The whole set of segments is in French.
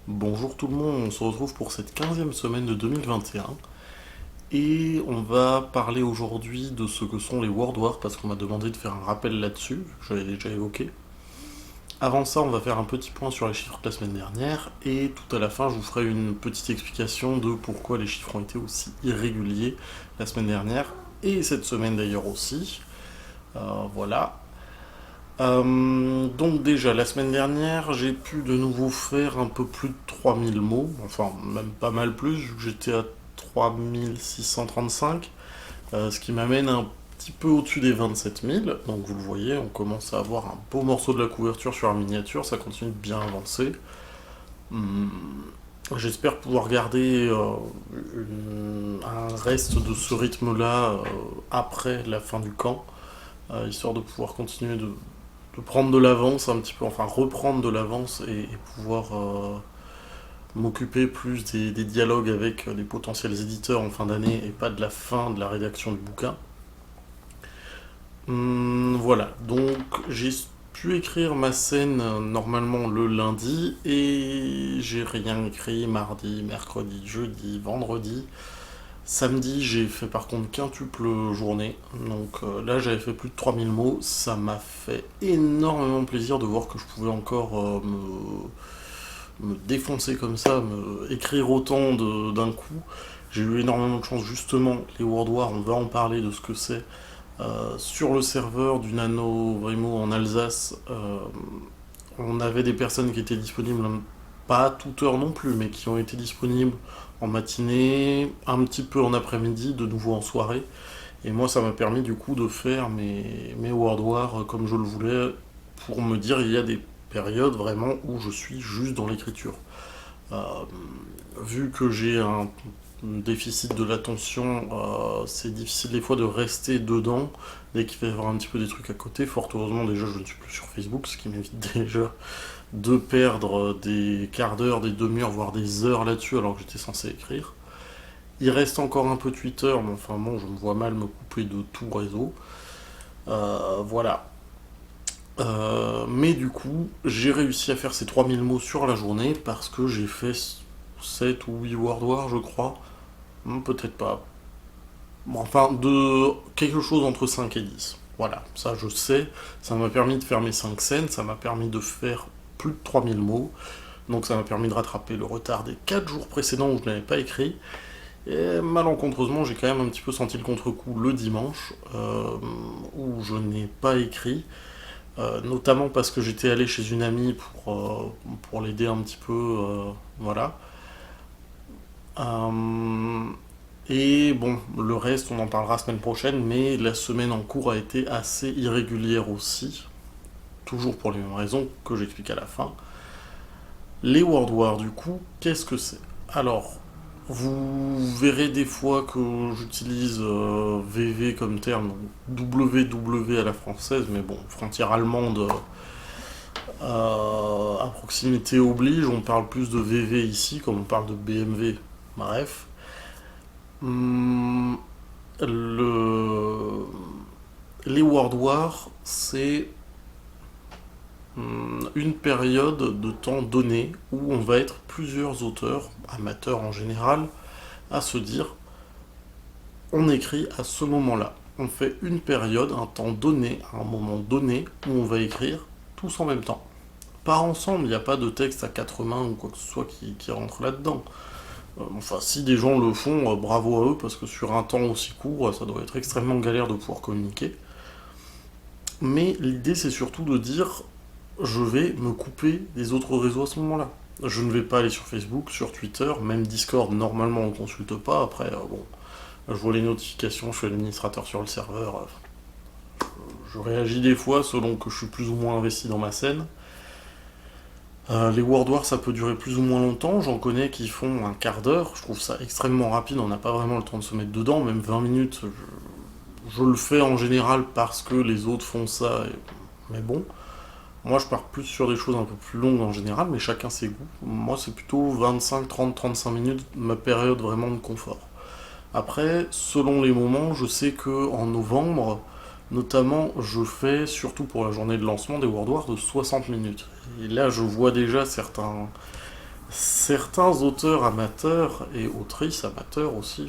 Bonjour tout le monde, on se retrouve pour cette 15e semaine de 2021 et on va parler aujourd'hui de ce que sont les World Wars parce qu'on m'a demandé de faire un rappel là-dessus, que j'avais déjà évoqué. Avant ça, on va faire un petit point sur les chiffres de la semaine dernière et tout à la fin, je vous ferai une petite explication de pourquoi les chiffres ont été aussi irréguliers la semaine dernière et cette semaine d'ailleurs aussi. Voilà. Donc déjà, la semaine dernière, j'ai pu de nouveau faire un peu plus de 3000 mots, enfin même pas mal plus, vu que j'étais à 3635, ce qui m'amène un petit peu au-dessus des 27 000. Donc vous le voyez, on commence à avoir un beau morceau de la couverture sur la miniature, ça continue de bien avancer. Hum, J'espère pouvoir garder un reste de ce rythme-là après la fin du camp, histoire de pouvoir continuer de prendre de l'avance un petit peu, enfin reprendre de l'avance et pouvoir m'occuper plus des dialogues avec les potentiels éditeurs en fin d'année et pas de la fin de la rédaction du bouquin. Voilà, donc j'ai pu écrire ma scène normalement le lundi et j'ai rien écrit mardi, mercredi, jeudi, vendredi. Samedi, j'ai fait par contre quintuple journée, donc là j'avais fait plus de 3000 mots, ça m'a fait énormément plaisir de voir que je pouvais encore me défoncer comme ça, écrire autant d'un coup. J'ai eu énormément de chance justement, les World Wars, on va en parler de ce que c'est. Sur le serveur du Nano Vrimo en Alsace, on avait des personnes qui étaient disponibles, pas à toute heure non plus, mais qui ont été disponibles en matinée, un petit peu en après-midi, de nouveau en soirée. Et moi, ça m'a permis du coup de faire mes World War comme je le voulais, pour me dire il y a des périodes vraiment où je suis juste dans l'écriture. Euh, Vu que j'ai un déficit de l'attention, c'est difficile des fois de rester dedans dès qu'il va y avoir un petit peu des trucs à côté. Fort heureusement, déjà, je ne suis plus sur Facebook, ce qui m'évite déjà de perdre des quarts d'heure, des demi-heures, voire des heures là-dessus alors que j'étais censé écrire. Il reste encore un peu Twitter, mais enfin bon, je me vois mal me couper de tout réseau. Voilà. Mais du coup, j'ai réussi à faire ces 3000 mots sur la journée parce que j'ai fait 7 ou 8 World War, je crois. Peut-être pas. Bon, enfin, de quelque chose entre 5 et 10. Voilà, ça je sais. Ça m'a permis de faire mes 5 scènes, ça m'a permis de faire plus de 3000 mots. Donc ça m'a permis de rattraper le retard des 4 jours précédents où je n'avais pas écrit. Et malencontreusement, j'ai quand même un petit peu senti le contre-coup le dimanche, où je n'ai pas écrit. Notamment parce que j'étais allé chez une amie pour l'aider un petit peu, voilà. Euh, et bon, le reste, on en parlera la semaine prochaine, mais la semaine en cours a été assez irrégulière aussi, toujours pour les mêmes raisons que j'explique à la fin. Les World Wars, du coup, qu'est-ce que c'est? Alors, vous verrez des fois que j'utilise VV comme terme, donc WW à la française, mais bon, frontière allemande à proximité oblige, on parle plus de VV ici, comme on parle de BMW. Bref. Hum, le... Les World Wars, c'est une période de temps donné où on va être plusieurs auteurs, amateurs en général, à se dire on écrit à ce moment-là. On fait une période, un temps donné, à un moment donné, où on va écrire tous en même temps. Pas ensemble, il n'y a pas de texte à quatre mains ou quoi que ce soit qui rentre là-dedans. Enfin, si des gens le font, bravo à eux, parce que sur un temps aussi court, ça doit être extrêmement galère de pouvoir communiquer. Mais l'idée, c'est surtout de dire, je vais me couper des autres réseaux à ce moment-là. Je ne vais pas aller sur Facebook, sur Twitter, même Discord, normalement on ne consulte pas. Après, bon, je vois les notifications, je suis administrateur sur le serveur. Je réagis des fois selon que je suis plus ou moins investi dans ma scène. Les World Wars, ça peut durer plus ou moins longtemps. J'en connais qui font un quart d'heure. Je trouve ça extrêmement rapide. On n'a pas vraiment le temps de se mettre dedans. Même 20 minutes, je le fais en général parce que les autres font ça. Mais bon, moi je pars plus sur des choses un peu plus longues en général, mais chacun ses goûts. Moi, c'est plutôt 25, 30, 35 minutes, ma période vraiment de confort. Après, selon les moments, je sais que en novembre, notamment, je fais, surtout pour la journée de lancement, des World Wars de 60 minutes. Et là, je vois déjà certains auteurs amateurs et autrices amateurs aussi,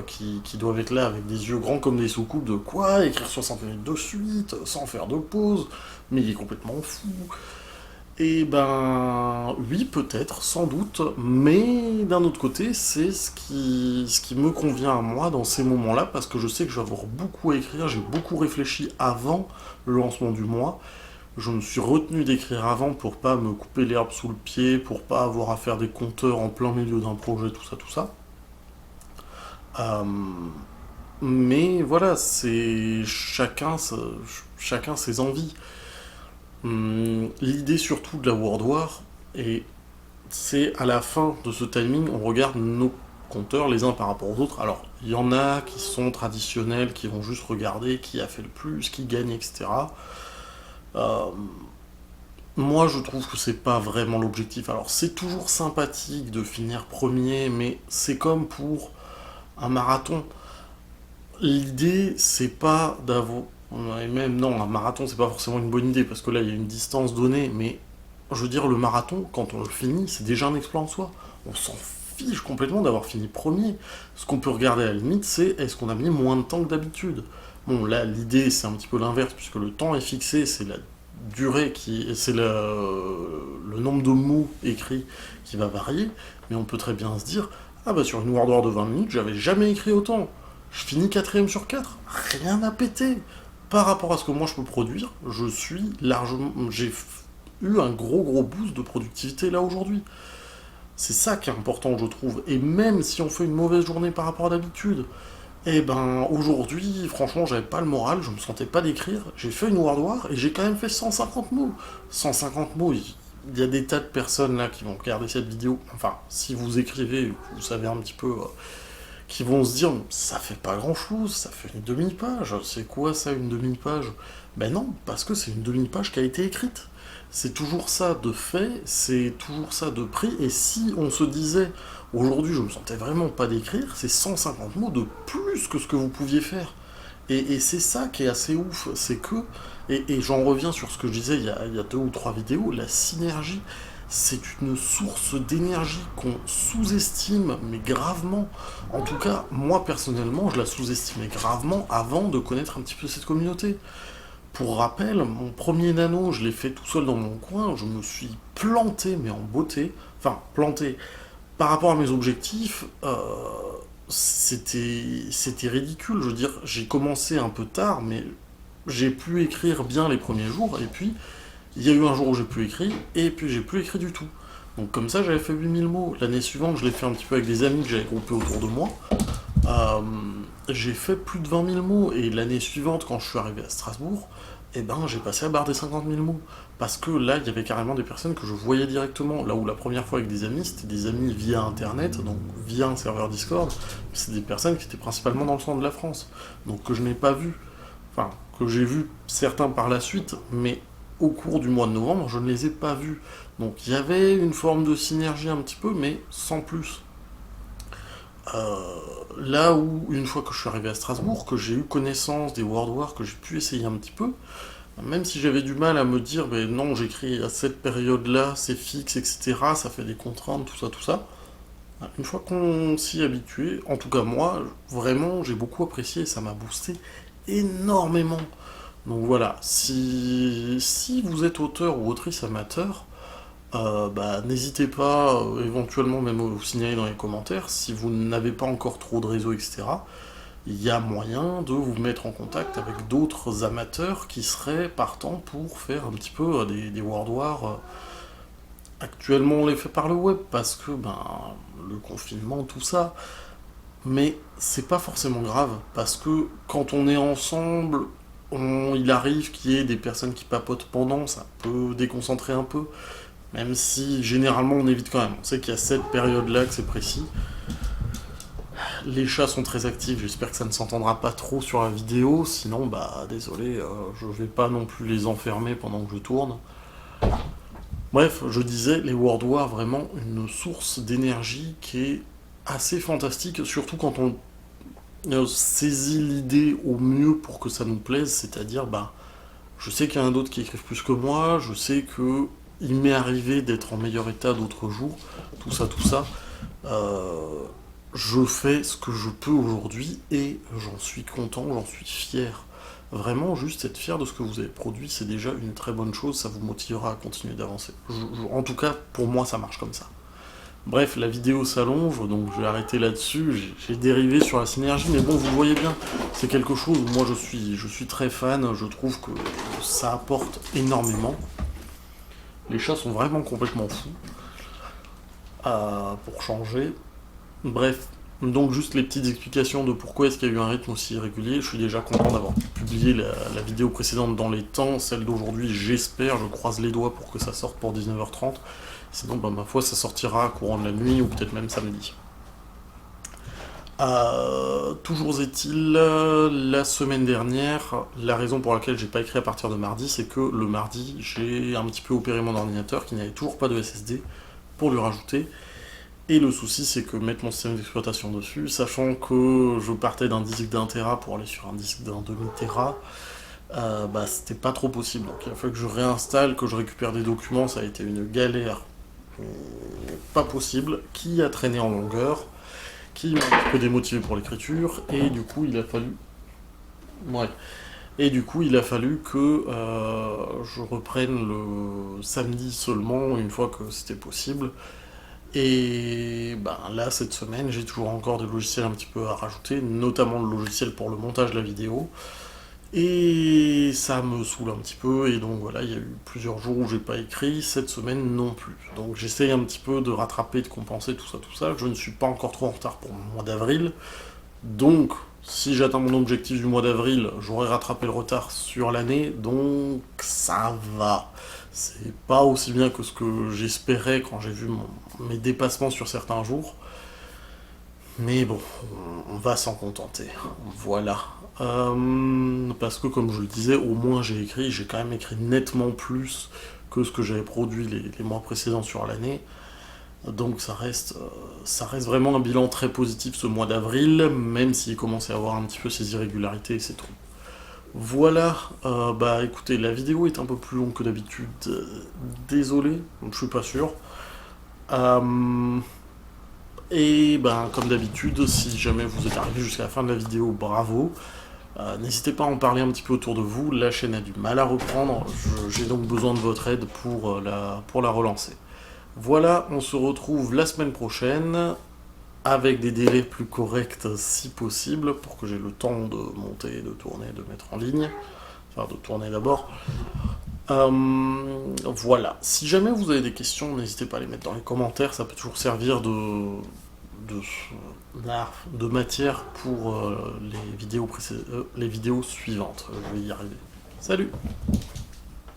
qui doivent être là avec des yeux grands comme des soucoupes de quoi écrire 60 minutes de suite, sans faire de pause, mais il est complètement fou. Et ben oui, peut-être, sans doute, mais d'un autre côté, c'est ce qui me convient à moi dans ces moments-là, parce que je sais que je vais avoir beaucoup à écrire, j'ai beaucoup réfléchi avant le lancement du mois, je me suis retenu d'écrire avant pour pas me couper l'herbe sous le pied, pour pas avoir à faire des compteurs en plein milieu d'un projet, tout ça, tout ça. Euh, mais voilà, c'est chacun ses envies. L'idée surtout de la World War, et c'est à la fin de ce timing, on regarde nos compteurs les uns par rapport aux autres. Alors, il y en a qui sont traditionnels, qui vont juste regarder qui a fait le plus, qui gagne, etc. Euh, Moi, je trouve que c'est pas vraiment l'objectif. Alors, c'est toujours sympathique de finir premier, mais c'est comme pour un marathon. L'idée, c'est pas d'avoir. Et même, non, un marathon, c'est pas forcément une bonne idée, parce que là, il y a une distance donnée, mais je veux dire, le marathon, quand on le finit, c'est déjà un exploit en soi. On s'en fiche complètement d'avoir fini premier. Ce qu'on peut regarder à la limite, c'est est-ce qu'on a mis moins de temps que d'habitude. Bon, là, l'idée, c'est un petit peu l'inverse, puisque le temps est fixé, c'est la durée c'est le nombre de mots écrits qui va varier, mais on peut très bien se dire, ah bah sur une World War de 20 minutes, j'avais jamais écrit autant. Je finis quatrième sur 4, rien à péter. Par rapport à ce que moi je peux produire, je suis largement. J'ai eu un gros boost de productivité là aujourd'hui. C'est ça qui est important, je trouve. Et même si on fait une mauvaise journée par rapport à d'habitude, eh ben aujourd'hui, franchement, j'avais pas le moral, je me sentais pas d'écrire. J'ai fait une World War et j'ai quand même fait 150 mots. 150 mots, il y a des tas de personnes là qui vont regarder cette vidéo. Enfin, si vous écrivez, vous savez un petit peu, qui vont se dire, ça fait pas grand chose, ça fait une demi-page. C'est quoi ça, une demi-page? Ben non, parce que c'est une demi-page qui a été écrite. C'est toujours ça de fait, c'est toujours ça de prix, et si on se disait, aujourd'hui je me sentais vraiment pas d'écrire, c'est 150 mots de plus que ce que vous pouviez faire. Et c'est ça qui est assez ouf, c'est que, et j'en reviens sur ce que je disais il y a 2 ou 3 vidéos, la synergie, c'est une source d'énergie qu'on sous-estime, mais gravement. En tout cas, moi personnellement, je la sous-estimais gravement avant de connaître un petit peu cette communauté. Pour rappel, mon premier nano, je l'ai fait tout seul dans mon coin, je me suis planté, mais en beauté. Enfin, planté. Par rapport à mes objectifs, c'était ridicule. Je veux dire, j'ai commencé un peu tard, mais j'ai pu écrire bien les premiers jours, et puis il y a eu un jour où j'ai pu écrire, et puis j'ai plus écrit du tout. Donc comme ça, j'avais fait 8 000 mots. L'année suivante, je l'ai fait un petit peu avec des amis que j'avais groupés autour de moi. Euh, j'ai fait plus de 20 000 mots, et l'année suivante, quand je suis arrivé à Strasbourg, eh ben, j'ai passé à la barre des 50 000 mots. Parce que là, il y avait carrément des personnes que je voyais directement. Là où la première fois avec des amis, c'était des amis via Internet, donc via un serveur Discord. C'est des personnes qui étaient principalement dans le centre de la France. Donc que je n'ai pas vu. Enfin, que j'ai vu certains par la suite, mais au cours du mois de novembre, je ne les ai pas vus. Donc il y avait une forme de synergie un petit peu, mais sans plus. Euh, Là où, une fois que je suis arrivé à Strasbourg, que j'ai eu connaissance des World War, que j'ai pu essayer un petit peu, même si j'avais du mal à me dire, ben non, j'écris à cette période-là, c'est fixe, etc., ça fait des contraintes, tout ça, une fois qu'on s'y est habitué, en tout cas moi, vraiment, j'ai beaucoup apprécié et ça m'a boosté énormément. Donc voilà, si vous êtes auteur ou autrice amateur, bah, n'hésitez pas, éventuellement même vous signaler dans les commentaires, si vous n'avez pas encore trop de réseau, etc., il y a moyen de vous mettre en contact avec d'autres amateurs qui seraient partants pour faire un petit peu des World War. Actuellement, on les fait par le web parce que ben, le confinement, tout ça. Mais c'est pas forcément grave parce que quand on est ensemble, il arrive qu'il y ait des personnes qui papotent pendant, ça peut déconcentrer un peu. Même si généralement on évite quand même. On sait qu'il y a cette période-là que c'est précis. Les chats sont très actifs, j'espère que ça ne s'entendra pas trop sur la vidéo, sinon bah désolé, je vais pas non plus les enfermer pendant que je tourne. Bref, je disais, les World War, vraiment une source d'énergie qui est assez fantastique, surtout quand on saisit l'idée au mieux pour que ça nous plaise, c'est-à-dire, bah, je sais qu'il y en a d'autres qui écrivent plus que moi, je sais que il m'est arrivé d'être en meilleur état d'autres jours, tout ça, tout ça. Euh, je fais ce que je peux aujourd'hui et j'en suis content, j'en suis fier. Vraiment, juste être fier de ce que vous avez produit, c'est déjà une très bonne chose, ça vous motivera à continuer d'avancer. En tout cas, pour moi, ça marche comme ça. Bref, la vidéo s'allonge, donc je vais arrêter là-dessus. J'ai dérivé sur la synergie, mais bon, vous voyez bien, c'est quelque chose où moi je suis très fan, je trouve que ça apporte énormément. Les chats sont vraiment complètement fous, pour changer. Bref, donc juste les petites explications de pourquoi est-ce qu'il y a eu un rythme aussi irrégulier. Je suis déjà content d'avoir publié la vidéo précédente dans les temps, celle d'aujourd'hui j'espère, je croise les doigts pour que ça sorte pour 19h30. Sinon, bah, ma foi, ça sortira courant de la nuit ou peut-être même samedi. Toujours est-il, la semaine dernière, la raison pour laquelle j'ai pas écrit à partir de mardi, c'est que le mardi, j'ai un petit peu opéré mon ordinateur qui n'avait toujours pas de SSD pour lui rajouter. Et le souci, c'est que mettre mon système d'exploitation dessus, sachant que je partais d'un disque d'un Tera pour aller sur un disque d'un demi-Tera, bah c'était pas trop possible. Donc il a fallu que je réinstalle, que je récupère des documents, ça a été une galère pas possible, qui a traîné en longueur, qui m'a un petit peu démotivé pour l'écriture, et du coup il a fallu... Ouais. Et du coup il a fallu que je reprenne le samedi seulement, une fois que c'était possible. Et ben là, cette semaine, j'ai toujours encore des logiciels un petit peu à rajouter, notamment le logiciel pour le montage de la vidéo. Et ça me saoule un petit peu, et donc voilà, il y a eu plusieurs jours où j'ai pas écrit, cette semaine non plus. Donc j'essaye un petit peu de rattraper, de compenser tout ça, tout ça. Je ne suis pas encore trop en retard pour mon mois d'avril. Donc, si j'atteins mon objectif du mois d'avril, j'aurai rattrapé le retard sur l'année, donc ça va. C'est pas aussi bien que ce que j'espérais quand j'ai vu mes dépassements sur certains jours. Mais bon, on va s'en contenter. Voilà. Parce que comme je le disais, au moins j'ai quand même écrit nettement plus que ce que j'avais produit les mois précédents sur l'année. Donc ça reste vraiment un bilan très positif ce mois d'avril, même s'il commence à avoir un petit peu ses irrégularités et ses trous. Voilà, bah écoutez, la vidéo est un peu plus longue que d'habitude, désolé, je suis pas sûr. Euh, et ben comme d'habitude, si jamais vous êtes arrivé jusqu'à la fin de la vidéo, bravo. N'hésitez pas à en parler un petit peu autour de vous, la chaîne a du mal à reprendre, j'ai donc besoin de votre aide pour la relancer. Voilà, on se retrouve la semaine prochaine, avec des délais plus corrects si possible, pour que j'ai le temps de monter, de tourner, de mettre en ligne. Enfin, de tourner d'abord. Voilà. Si jamais vous avez des questions, n'hésitez pas à les mettre dans les commentaires, ça peut toujours servir de, de matière pour les vidéos suivantes. Je vais y arriver. Salut!